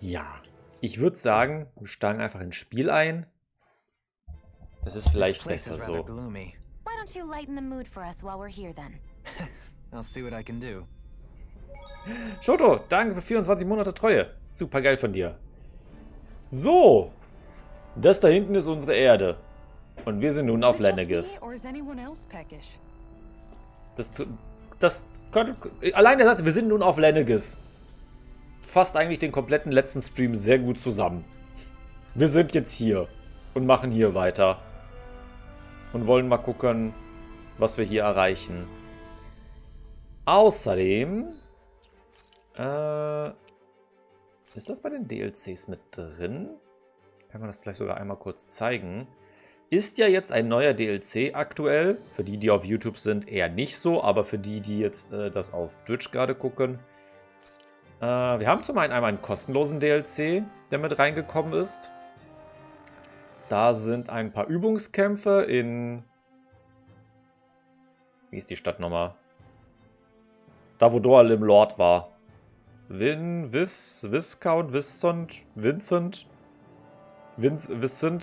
Ja, ich würde sagen, wir steigen einfach ins Spiel ein. Das ist vielleicht besser so. Why don't you lighten the mood for us while we're here then? I'll see what I can do. Shoto, danke für 24 Monate Treue. Super geil von dir. So, das da hinten ist unsere Erde. Und wir sind nun auf Lenegis. Allein der Satz, wir sind nun auf Lenegis, fasst eigentlich den kompletten letzten Stream sehr gut zusammen. Wir sind jetzt hier und machen hier weiter. Und wollen mal gucken, was wir hier erreichen. Außerdem... ist das bei den DLCs mit drin? Kann man das vielleicht sogar einmal kurz zeigen? Ist ja jetzt ein neuer DLC aktuell. Für die, die auf YouTube sind, eher nicht so. Aber für die, die jetzt das auf Twitch gerade gucken. Wir haben zum einen einmal einen kostenlosen DLC, der mit reingekommen ist. Da sind ein paar Übungskämpfe in... Wie ist die Stadt nochmal? Da, wo Doral im Lord war. Viscount, Vincent,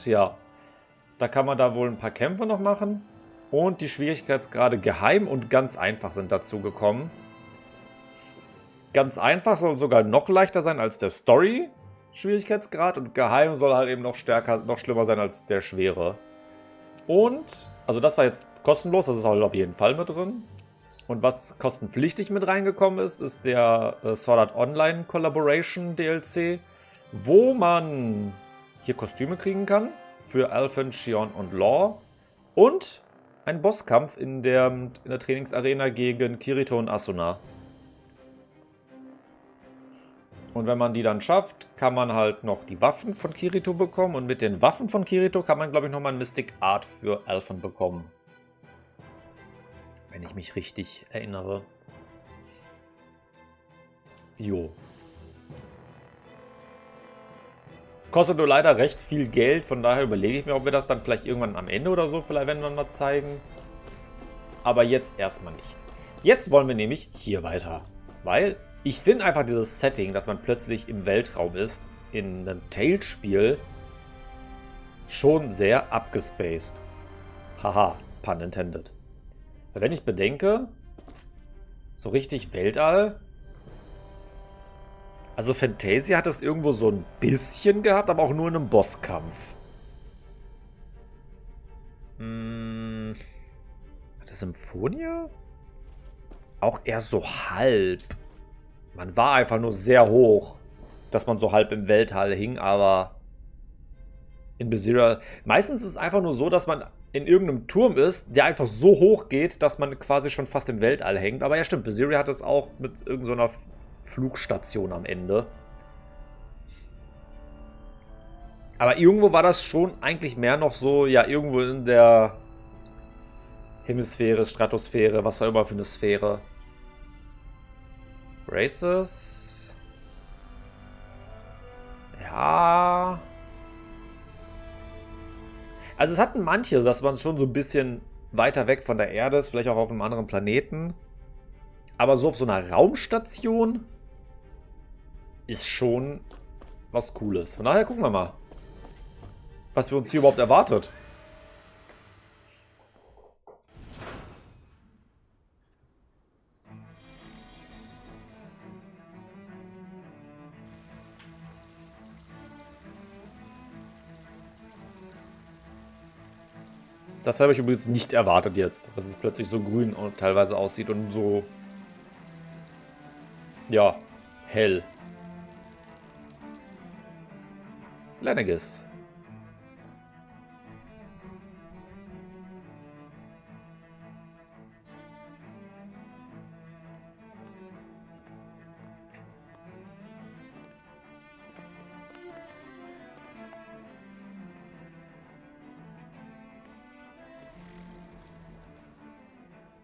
ja. Da kann man da wohl ein paar Kämpfe noch machen. Und die Schwierigkeitsgrade geheim und ganz einfach sind dazu gekommen. Ganz einfach soll sogar noch leichter sein als der Story-Schwierigkeitsgrad. Und geheim soll halt eben noch stärker, noch schlimmer sein als der schwere. Und, also das war jetzt kostenlos, das ist halt auf jeden Fall mit drin. Und was kostenpflichtig mit reingekommen ist, ist der Sword Art Online Collaboration DLC, wo man hier Kostüme kriegen kann für Alphen, Shion und Law und einen Bosskampf in der Trainingsarena gegen Kirito und Asuna. Und wenn man die dann schafft, kann man halt noch die Waffen von Kirito bekommen und mit den Waffen von Kirito kann man, glaube ich, nochmal ein Mystic Art für Alphen bekommen. Wenn ich mich richtig erinnere. Jo. Kostet nur leider recht viel Geld, von daher überlege ich mir, ob wir das dann vielleicht irgendwann am Ende oder so vielleicht wenn wir mal zeigen. Aber jetzt erstmal nicht. Jetzt wollen wir nämlich hier weiter. Weil ich finde einfach dieses Setting, dass man plötzlich im Weltraum ist, in einem Tales-Spiel, schon sehr abgespaced. Haha, pun intended. Wenn ich bedenke, so richtig Weltall. Also Fantasia hat das irgendwo so ein bisschen gehabt, aber auch nur in einem Bosskampf. Hat das Symphonia? Auch eher so halb. Man war einfach nur sehr hoch, dass man so halb im Weltall hing, aber in Besuch. Meistens ist es einfach nur so, dass man in irgendeinem Turm ist, der einfach so hoch geht, dass man quasi schon fast im Weltall hängt. Aber ja, stimmt, Besuch hat es auch mit irgendeiner Flugstation am Ende. Aber irgendwo war das schon eigentlich mehr noch so, ja, irgendwo in der Hemisphäre, Stratosphäre, was auch immer für eine Sphäre. Races. Ja. Also es hatten manche, dass man schon so ein bisschen weiter weg von der Erde ist, vielleicht auch auf einem anderen Planeten. Aber so auf so einer Raumstation ist schon was Cooles. Von daher gucken wir mal, was wir uns hier überhaupt erwartet. Das habe ich übrigens nicht erwartet jetzt, dass es plötzlich so grün und teilweise aussieht und so, ja, hell. Lenegis.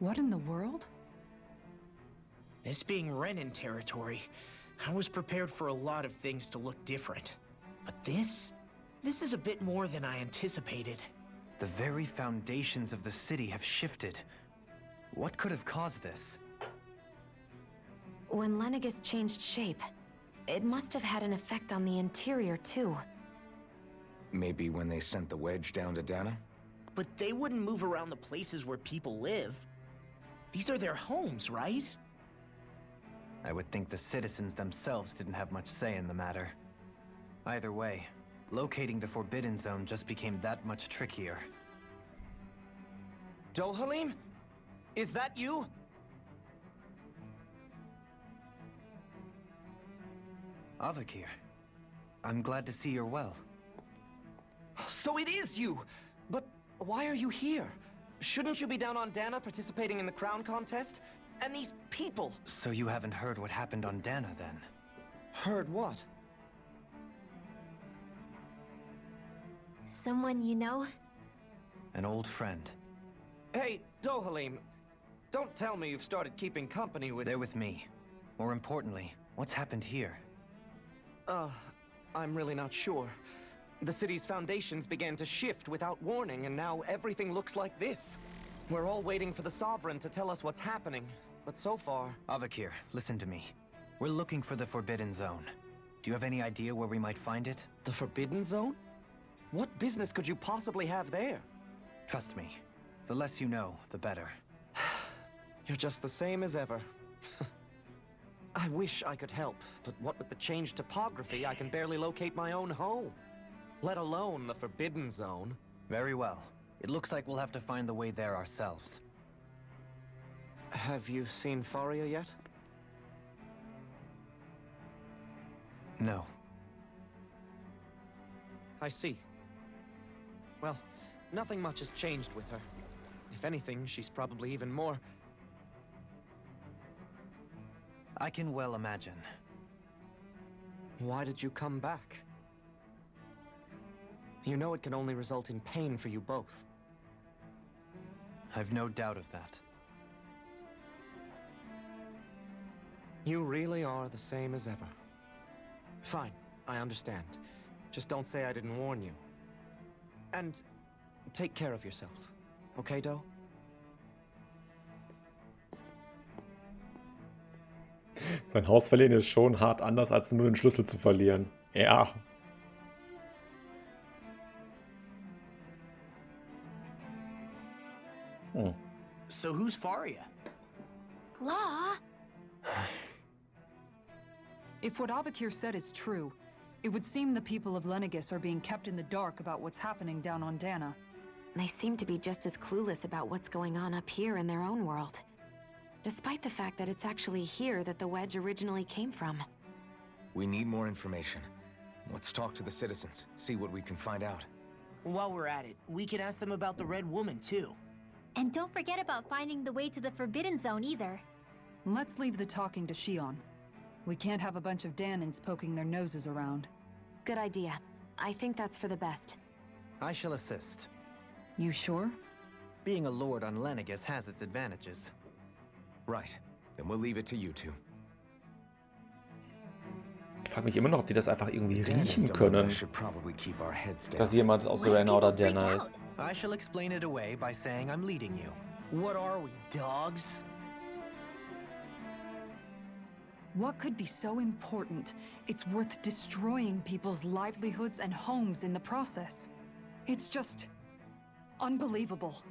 What in the world? This being Renäern territory, I was prepared for a lot of things to look different. But this is a bit more than I anticipated. The very foundations of the city have shifted. What could have caused this? When Lenegis changed shape, It must have had an effect on the interior, too. Maybe when they sent the wedge down to Dana? But they wouldn't move around the places where people live. These are their homes, right? I would think the citizens themselves didn't have much say in the matter. Either way, locating the Forbidden Zone just became that much trickier. Dohalim? Is that you? Avakir, I'm glad to see you're well. So it is you! But why are you here? Shouldn't you be down on Dana participating in the crown contest? And these people! So you haven't heard what happened on Dana, then? Heard what? Someone you know? An old friend. Hey, Dohalim, don't tell me you've started keeping company with... They're with me. More importantly, what's happened here? I'm really not sure. The city's foundations began to shift without warning, and now everything looks like this. We're all waiting for the Sovereign to tell us what's happening, but so far... Avakir, listen to me. We're looking for the Forbidden Zone. Do you have any idea where we might find it? The Forbidden Zone? What business could you possibly have there? Trust me. The less you know, the better. You're just the same as ever. I wish I could help, but what with the changed topography, I can barely locate my own home. Let alone the Forbidden Zone. Very well. It looks like we'll have to find the way there ourselves. Have you seen Faria yet? No. I see. Well, nothing much has changed with her. If anything, she's probably even more... I can well imagine. Why did you come back? You know it can only result in pain for you both. I've no doubt of that. You really are the same as ever. Fine, I understand. Just don't say I didn't warn you. And take care of yourself. Okay, Doe? Sein Haus verlieren ist schon hart anders, als nur den Schlüssel zu verlieren. Ja. So who's Faria? Law? If what Avakir said is true, it would seem the people of Lenegis are being kept in the dark about what's happening down on Dana. They seem to be just as clueless about what's going on up here in their own world. Despite the fact that it's actually here that the wedge originally came from. We need more information. Let's talk to the citizens, see what we can find out. While we're at it, we can ask them about the Red Woman, too. And don't forget about finding the way to the Forbidden Zone either. Let's leave the talking to Shion. We can't have a bunch of Danins poking their noses around. Good idea. I think that's for the best. I shall assist. You sure? Being a lord on Lenegis has its advantages. Right. Then we'll leave it to you two. Ich frage mich immer noch, ob die das einfach irgendwie Dan and riechen some of können, us should probably keep our heads down. dass jemand aus Renäern oder Dana ist. I shall explain it away by saying I'm leading you. What are we, dogs? What could be so important? It's worth destroying people's livelihoods and homes in the process. It's just... unbelievable.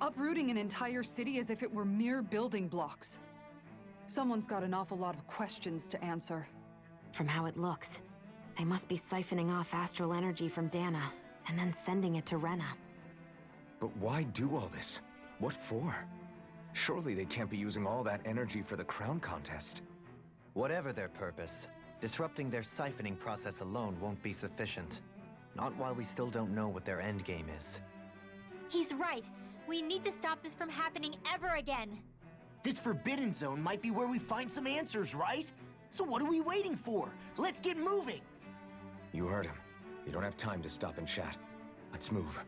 Uprooting an entire city as if it were mere building blocks. Someone's got an awful lot of questions to answer. From how it looks, they must be siphoning off astral energy from Dana, and then sending it to Rena. But why do all this? What for? Surely they can't be using all that energy for the crown contest. Whatever their purpose, disrupting their siphoning process alone won't be sufficient. Not while we still don't know what their endgame is. He's right. We need to stop this from happening ever again. This Forbidden Zone might be where we find some answers, right? So what are we waiting for? Let's get moving! You heard him. You don't have time to stop and chat. Let's move.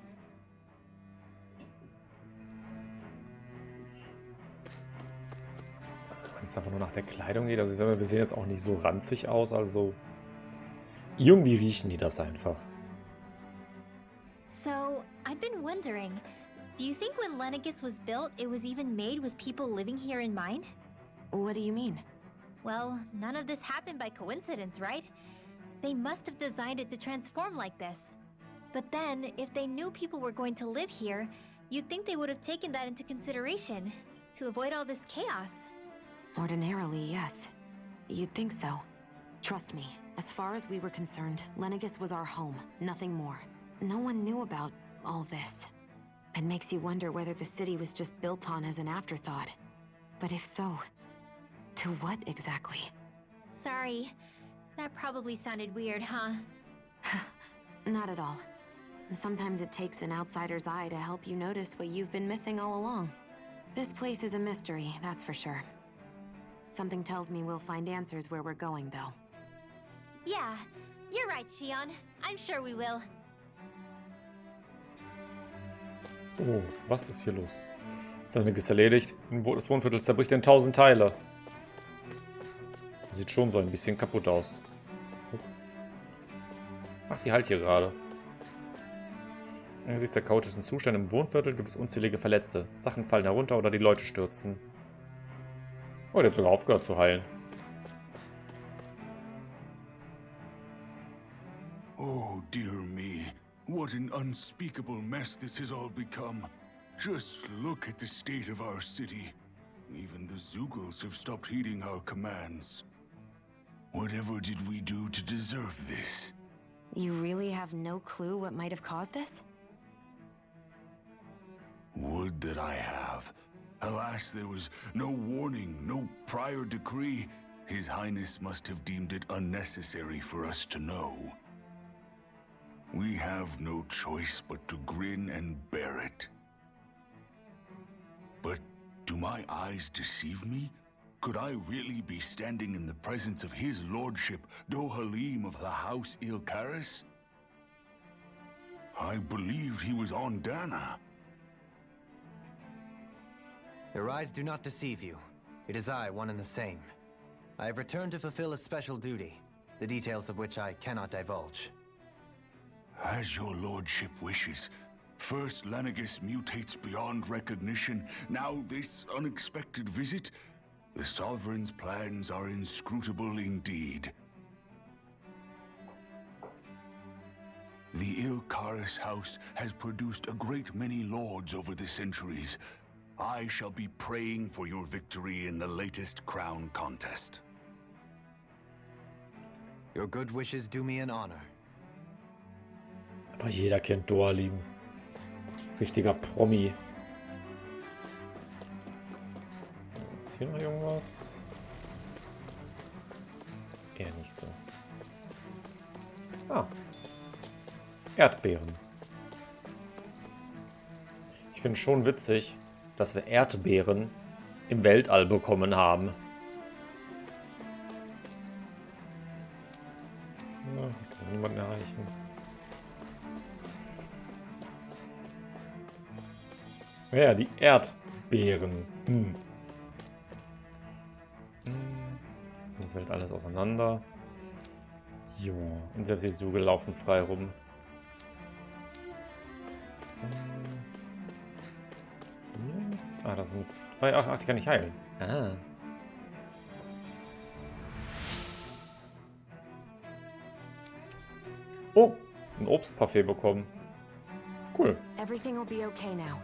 Wenn es einfach nur nach der Kleidung geht, also ich sag mal, wir sehen jetzt auch nicht so ranzig aus, also irgendwie riechen die das einfach. So, I've been wondering, do you think when Lenegis was built, it was even made with people living here in mind? What do you mean? Well, none of this happened by coincidence, right? They must have designed it to transform like this. But then, if they knew people were going to live here, you'd think they would have taken that into consideration to avoid all this chaos. Ordinarily, yes. You'd think so. Trust me, as far as we were concerned, Lenegis was our home, nothing more. No one knew about all this. It makes you wonder whether the city was just built on as an afterthought. But if so, to what exactly? Sorry. That probably sounded weird, huh? Not at all. Sometimes it takes an outsider's eye to help you notice what you've been missing all along. This place is a mystery, that's for sure. Something tells me we'll find answers where we're going, though. Yeah, you're right, Shion. I'm sure we will. So, was ist hier los? Seine ist erledigt. Das Wohnviertel zerbricht in 1000 Teile. Sieht schon so ein bisschen kaputt aus. Ach, die halt hier gerade. Angesichts der chaotischen Zustände im Wohnviertel gibt es unzählige Verletzte. Sachen fallen herunter oder die Leute stürzen. Oh, der hat sogar aufgehört zu heilen. Oh, dear me. What an unspeakable mess this has all become. Just look at the state of our city. Even the Zeugles have stopped heeding our commands. Whatever did we do to deserve this? You really have no clue what might have caused this? Would that I have. Alas, there was no warning, no prior decree. His Highness must have deemed it unnecessary for us to know. We have no choice but to grin and bear it. But do my eyes deceive me? Could I really be standing in the presence of his lordship, Dohalim of the House Ilkaris? I believed he was on Dana. Your eyes do not deceive you. It is I, one and the same. I have returned to fulfill a special duty, the details of which I cannot divulge. As your lordship wishes. First Lenegis mutates beyond recognition, now this unexpected visit. The Sovereign's plans are inscrutable indeed. The Ilkaris house has produced a great many lords over the centuries. I shall be praying for your victory in the latest crown contest. Your good wishes do me an honor. Aber jeder kennt Dohalim. Richtiger Promi. So, ist hier noch irgendwas? Eher nicht so. Ah. Erdbeeren. Ich finde es schon witzig, dass wir Erdbeeren im Weltall bekommen haben. Ja, kann niemand erreichen. Ja, die Erdbeeren. Das fällt alles auseinander. Jo, und selbst die Suge laufen frei rum. Hier. Ah, das sind... Ach, die kann ich heilen. Ah. Oh, ein Obstparfait bekommen. Cool. Everything will be okay now.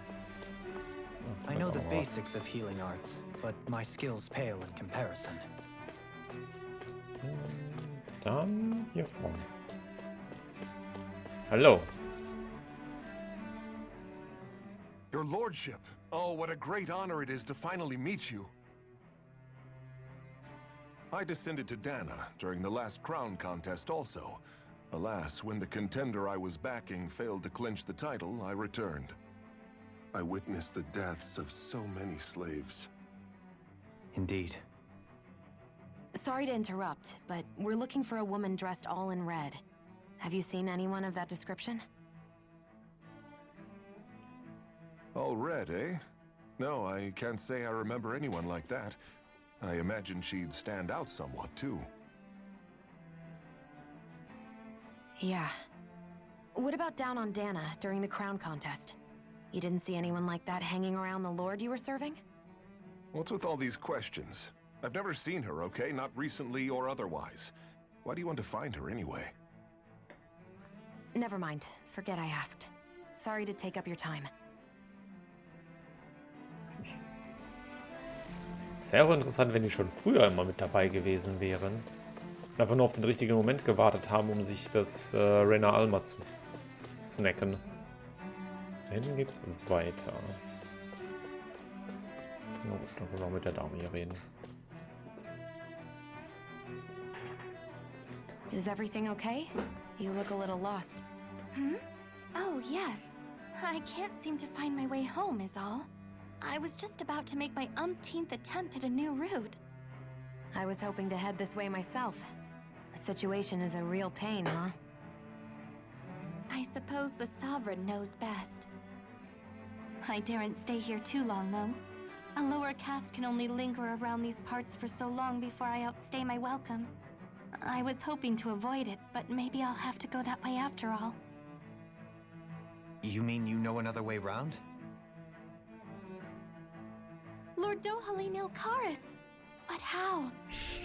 I know the basics of healing arts, but my skills pale in comparison. Dann hier vorne. Hallo. Your lordship. Oh, what a great honor it is to finally meet you. I descended to Dana during the last crown contest also. Alas, when the contender I was backing failed to clinch the title, I returned. I witnessed the deaths of so many slaves. Indeed. Sorry to interrupt, but we're looking for a woman dressed all in red. Have you seen anyone of that description? All red, eh? No, I can't say I remember anyone like that. I imagine she'd stand out somewhat, too. Yeah. What about down on Dana during the crown contest? You didn't see anyone like that hanging around the lord you were serving? What's with all these questions? I've never seen her, okay? Not recently or otherwise. Why do you want to find her anyway? Never mind. Forget I asked. Sorry to take up your time. Es wäre auch interessant, wenn die schon früher immer mit dabei gewesen wären. Einfach nur auf den richtigen Moment gewartet haben, um sich das Renäer Alma zu snacken. Da hinten geht's weiter. Oh, dann können wir auch mit der Dame hier reden. Is everything okay? You look a little lost. Oh, yes. I can't seem to find my way home, is all. I was just about to make my umpteenth attempt at a new route. I was hoping to head this way myself. The situation is a real pain, huh? I suppose the Sovereign knows best. I daren't stay here too long, though. A lower caste can only linger around these parts for so long before I outstay my welcome. I was hoping to avoid it, but maybe I'll have to go that way after all. You mean you know another way round? Lord Dohalim Ilkaris! But how?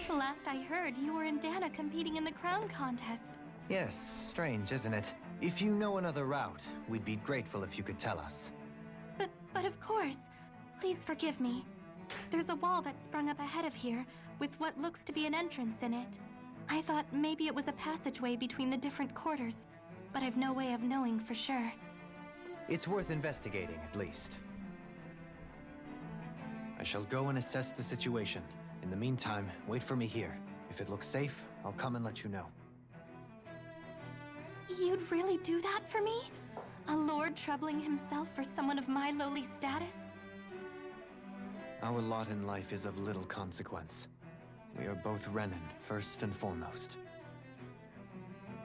Last I heard, you were in Dana competing in the crown contest. Yes, strange, isn't it? If you know another route, we'd be grateful if you could tell us. But of course. Please forgive me. There's a wall that sprung up ahead of here, with what looks to be an entrance in it. I thought maybe it was a passageway between the different quarters, but I've no way of knowing for sure. It's worth investigating, at least. I shall go and assess the situation. In the meantime, wait for me here. If it looks safe, I'll come and let you know. You'd really do that for me? A lord troubling himself for someone of my lowly status? Our lot in life is of little consequence. We are both Renäern, first and foremost.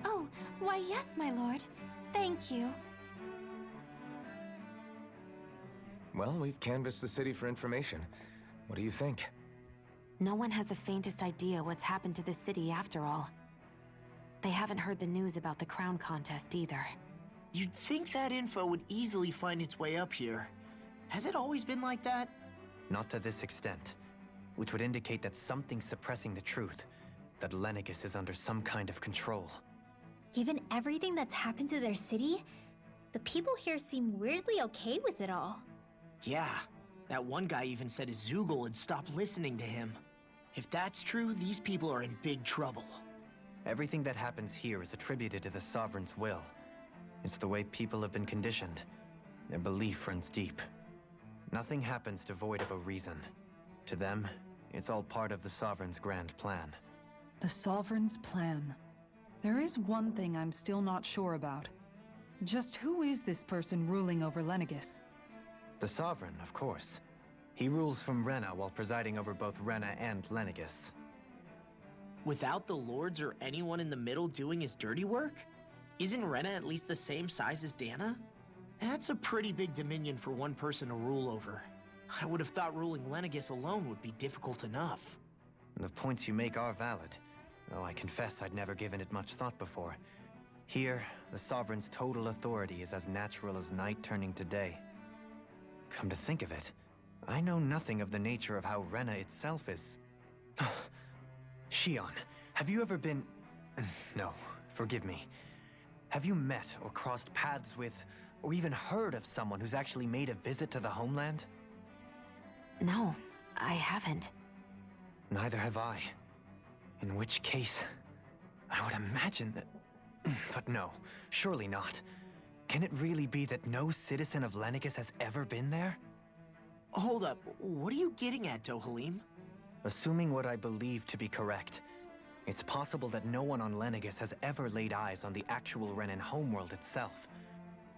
Oh, why yes, my lord. Thank you. Well, we've canvassed the city for information. What do you think? No one has the faintest idea what's happened to the city after all. They haven't heard the news about the crown contest either. You'd think that info would easily find its way up here. Has it always been like that? Not to this extent, which would indicate that something's suppressing the truth, that Lenegis is under some kind of control. Given everything that's happened to their city, the people here seem weirdly okay with it all. Yeah, that one guy even said his Zoogle had stopped listening to him. If that's true, these people are in big trouble. Everything that happens here is attributed to the Sovereign's will. It's the way people have been conditioned. Their belief runs deep. Nothing happens devoid of a reason. To them, it's all part of the Sovereign's grand plan. The Sovereign's plan. There is one thing I'm still not sure about. Just who is this person ruling over Lenegis? The Sovereign, of course. He rules from Renäa while presiding over both Renäa and Lenegis. Without the lords or anyone in the middle doing his dirty work? Isn't Renäa at least the same size as Dana? That's a pretty big dominion for one person to rule over. I would have thought ruling Lenegis alone would be difficult enough. The points you make are valid, though I confess I'd never given it much thought before. Here, the Sovereign's total authority is as natural as night turning to day. Come to think of it, I know nothing of the nature of how Renäa itself is. Shion, have you ever been... No, forgive me. Have you met or crossed paths with, or even heard of someone who's actually made a visit to the homeland? No, I haven't. Neither have I. In which case, I would imagine that... But no, surely not. Can it really be that no citizen of Lenegis has ever been there? Hold up, what are you getting at, Dohalim? Assuming what I believe to be correct, it's possible that no one on Lenegis has ever laid eyes on the actual Renäan homeworld itself.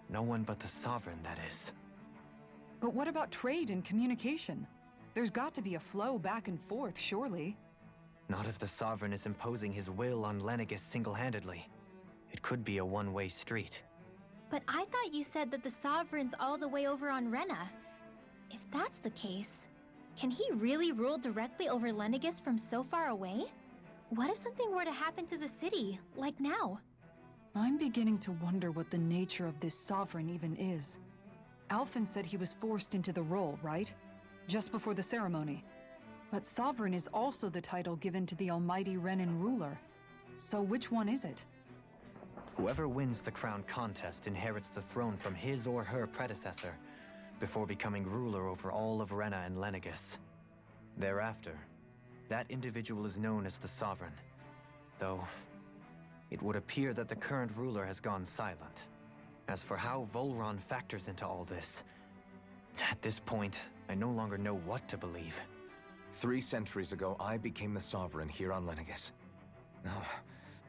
No one but the Sovereign, that is. But what about trade and communication? There's got to be a flow back and forth, surely. Not if the Sovereign is imposing his will on Lenegis single-handedly. It could be a one-way street. But I thought you said that the Sovereign's all the way over on Renäa. If that's the case, can he really rule directly over Lenegis from so far away? What if something were to happen to the city, like now? I'm beginning to wonder what the nature of this Sovereign even is. Alphen said he was forced into the role, right? Just before the ceremony. But Sovereign is also the title given to the almighty Renäern ruler. So which one is it? Whoever wins the crown contest inherits the throne from his or her predecessor, before becoming ruler over all of Renna and Lenegis. Thereafter, that individual is known as the Sovereign, though it would appear that the current ruler has gone silent. As for how Volron factors into all this, at this point, I no longer know what to believe. 3 centuries ago, I became the Sovereign here on Lenegis. No,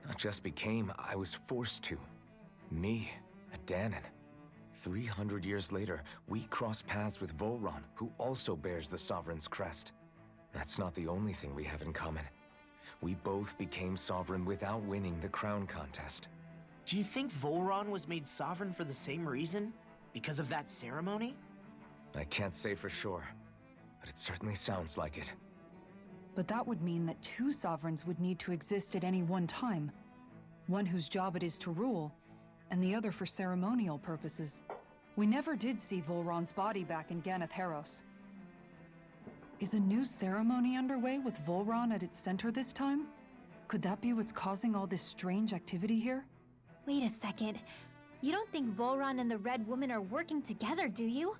not just became, I was forced to. Me, a Dahnan. 300 years later, we cross paths with Volron, who also bears the Sovereign's crest. That's not the only thing we have in common. We both became Sovereign without winning the crown contest. Do you think Volron was made sovereign for the same reason? Because of that ceremony? I can't say for sure, but it certainly sounds like it. But that would mean that 2 sovereigns would need to exist at any one time. One whose job it is to rule, and the other for ceremonial purposes. We never did see Volron's body back in Ganath Haros. Is a new ceremony underway with Volron at its center this time? Could that be what's causing all this strange activity here? Wait a second. You don't think Volron and the Red Woman are working together, do you?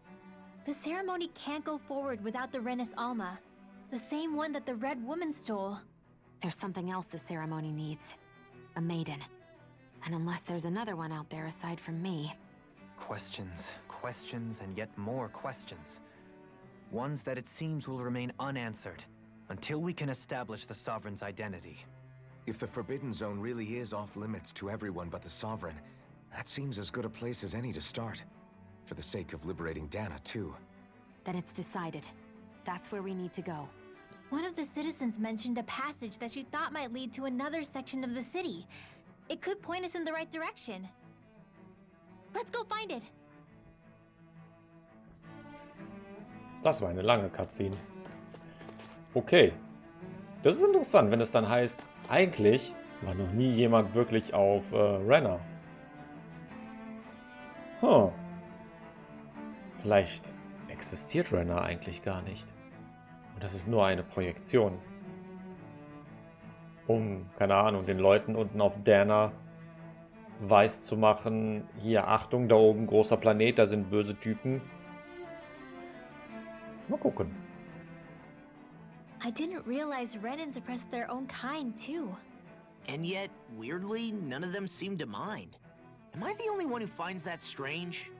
The ceremony can't go forward without the Rennis Alma. The same one that the Red Woman stole. There's something else the ceremony needs. A maiden. And unless there's another one out there aside from me... Questions, questions, and yet more questions. Ones that it seems will remain unanswered, until we can establish the Sovereign's identity. If the Forbidden Zone really is off-limits to everyone but the Sovereign, that seems as good a place as any to start. For the sake of liberating Dana, too. Then it's decided. That's where we need to go. One of the citizens mentioned a passage that she thought might lead to another section of the city. It could point us in the right direction. Let's go find it. Das war eine lange Cutscene. Okay. Das ist interessant, wenn es dann heißt, eigentlich war noch nie jemand wirklich auf Renner. Huh. Vielleicht existiert Renner eigentlich gar nicht. Und das ist nur eine Projektion. Um, keine Ahnung, den Leuten unten auf Dana weiß zu machen, hier, Achtung, da oben großer Planet, da sind böse Typen. Mal gucken. I didn't realize Renans oppressed their own kind, too. And yet, weirdly, none of them seem to mind. Am I the only one who finds that strange?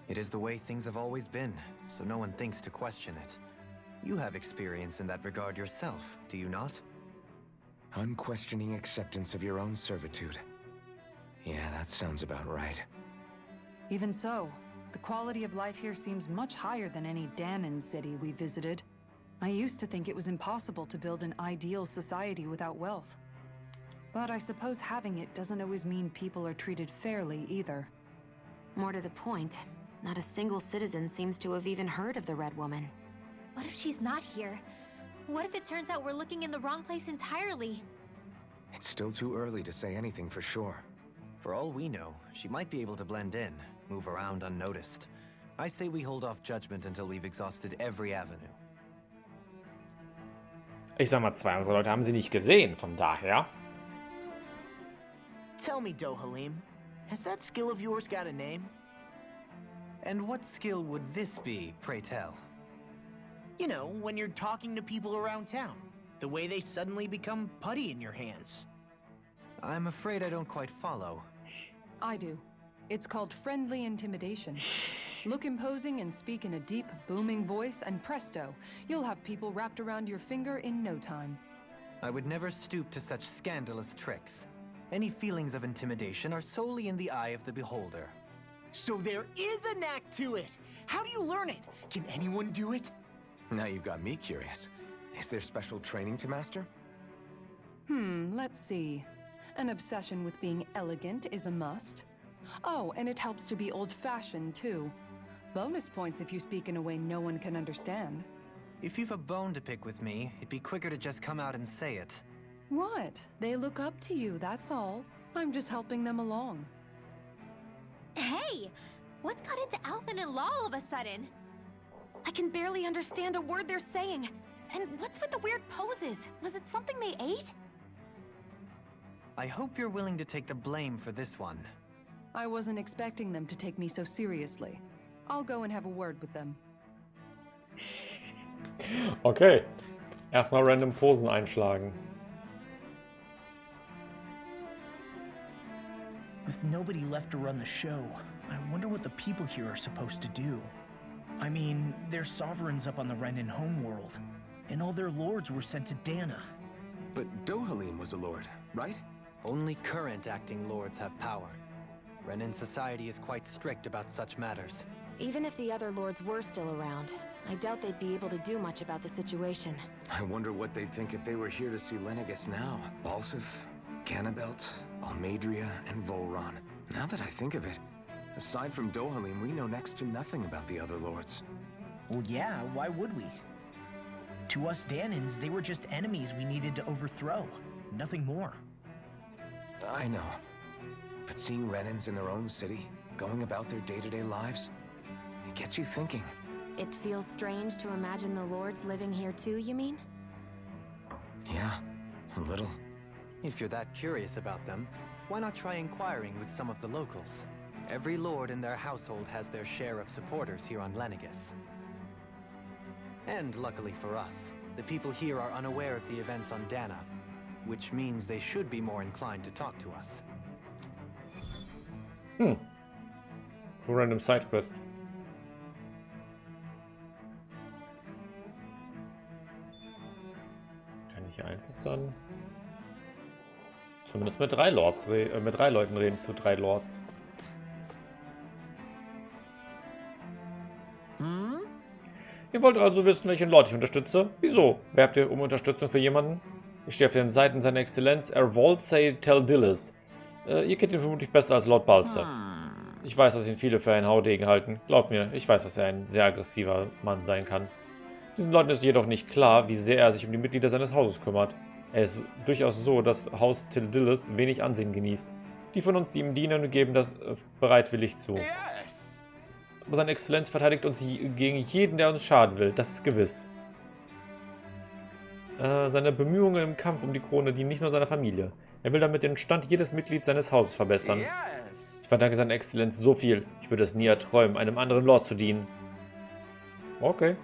It is the way things have always been, so no one thinks to question it. You have experience in that regard yourself, do you not? Unquestioning acceptance of your own servitude. Yeah, that sounds about right. Even so, the quality of life here seems much higher than any Dahnan city we visited. I used to think it was impossible to build an ideal society without wealth. But I suppose having it doesn't always mean people are treated fairly either. More to the point, not a single citizen seems to have even heard of the Red Woman. What if she's not here? What if it turns out we're looking in the wrong place entirely? It's still too early to say anything for sure. For all we know, she might be able to blend in, move around unnoticed. I say we hold off judgment until we've exhausted every avenue. Ich sag mal, 2 andere Leute haben sie nicht gesehen, von daher. Tell me, Dohalim, has that skill of yours got a name? And what skill would this be, pray tell? You know, when you're talking to people around town. The way they suddenly become putty in your hands. I'm afraid I don't quite follow. I do. It's called friendly intimidation. Look imposing and speak in a deep, booming voice, and presto, you'll have people wrapped around your finger in no time. I would never stoop to such scandalous tricks. Any feelings of intimidation are solely in the eye of the beholder. So there is a knack to it! How do you learn it? Can anyone do it? Now you've got me curious. Is there special training to master? Let's see. An obsession with being elegant is a must. Oh, and it helps to be old-fashioned, too. Bonus points if you speak in a way no one can understand. If you've a bone to pick with me, it'd be quicker to just come out and say it. What? They look up to you, that's all. I'm just helping them along. Hey! What's got into Alphen and Law all of a sudden? I can barely understand a word they're saying. And what's with the weird poses? Was it something they ate? I hope you're willing to take the blame for this one. I wasn't expecting them to take me so seriously. I'll go and have a word with them. Okay. Erstmal random Posen einschlagen. With nobody left to run the show, I wonder what the people here are supposed to do. I mean, there's sovereigns up on the Renäern homeworld, and all their lords were sent to Dana. But Dohalim was a lord, right? Only current acting lords have power. Renäern society is quite strict about such matters. Even if the other lords were still around, I doubt they'd be able to do much about the situation. I wonder what they'd think if they were here to see Lenegis now. Balsif, Cannabelt, Almadria, and Volron. Now that I think of it, aside from Dohalim, we know next to nothing about the other lords. Well, yeah, why would we? To us Danans, they were just enemies we needed to overthrow. Nothing more. I know. But seeing Renans in their own city, going about their day-to-day lives, it gets you thinking. It feels strange to imagine the lords living here too, you mean? Yeah, a little. If you're that curious about them, why not try inquiring with some of the locals? Every lord in their household has their share of supporters here on Lenegis. And luckily for us, the people here are unaware of the events on Dana, which means they should be more inclined to talk to us. Random side quest. Kann ich hier einfach dann zumindest mit drei Lords mit drei Leuten reden, zu drei Lords. Ihr wollt also wissen, welchen Lord ich unterstütze? Wieso? Werbt ihr um Unterstützung für jemanden? Ich stehe auf den Seiten seiner Exzellenz Ervolsei Teldillis. Ihr kennt ihn vermutlich besser als Lord Balsef. Ich weiß, dass ihn viele für einen Haudegen halten. Glaubt mir, ich weiß, dass er ein sehr aggressiver Mann sein kann. Diesen Leuten ist jedoch nicht klar, wie sehr er sich um die Mitglieder seines Hauses kümmert. Es ist durchaus so, dass Haus Teldillis wenig Ansehen genießt. Die von uns, die ihm dienen, geben das bereitwillig zu. Aber seine Exzellenz verteidigt uns gegen jeden, der uns schaden will. Das ist gewiss. Seine Bemühungen im Kampf um die Krone dienen nicht nur seiner Familie. Er will damit den Stand jedes Mitglieds seines Hauses verbessern. Ich verdanke seiner Exzellenz so viel. Ich würde es nie erträumen, einem anderen Lord zu dienen. Okay.